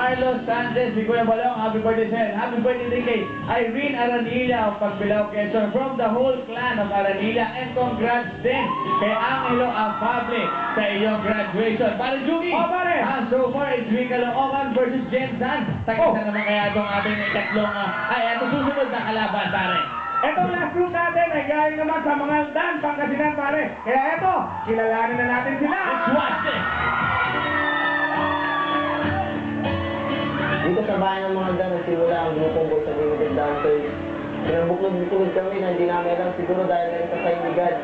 Carlos Sanchez, si Kuya Balong, happy birthday sir. Happy birthday din kay Irene Aranilla of Pagbilao, Quezon, from the whole clan of Aranilla, and congrats din kay Angelo Afable sa iyong graduation. Pare Jugi, so far it's Wika Loocan versus Jen San. Takita naman kaya itong ating ikatlong, ito susunod na kalaban, pare. Etong last group natin ay galing naman sa mga Dan, Pangasinan, pare. Kaya eto, kilalanin na natin sila. Let's watch this! Dito sa bayan ng mga Dan, nagsimula ang grupong Boys sa Limited Dancers. Pinabuklod kami na hindi namin alam siguro dahil na ito sa Indigad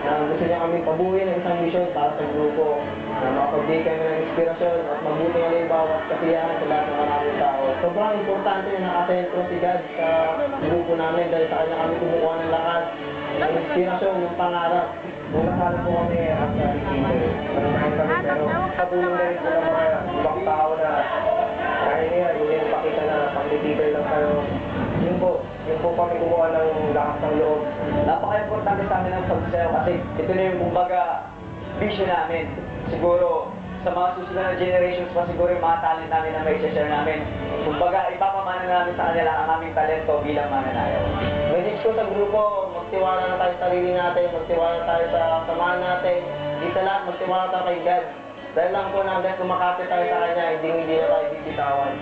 na gusto niya kami pabuhin ng isang mission para sa grupo na makapagbigay kami ng inspirasyon at mabuti nga rin bawat kasiyahan sa lahat ng maraming tao. Sobrang importante na nakasentro si God sa grupo namin dahil sa kanya kami kumukuha ng lakas, ng inspirasyon, ng pangarap. Kung nasali po kami at sa receiver, maraming kami pero katulong na rin po ng mga ibang tao na kahit nga hindi rin pakita na pang-receiver lang tayo. Yun po kami kumuha ng lakas ng loob. Napaka-importante sa amin ang pagsasayaw kasi ito na yung kumbaga vision namin. Siguro sa mga susunod na generations pa siguro yung mga talent namin na may share namin. Kumbaga ipapamana namin sa kanila ang aming talento bilang mananayaw. Message ko sa grupo, magtiwala na tayo sa sarili natin, magtiwala tayo sa samahan natin. Di sa lahat, magtiwala tayo kay God. Dahil lang po na hanggang kumakapit tayo sa Kanya, hindi na tayo bibitawan.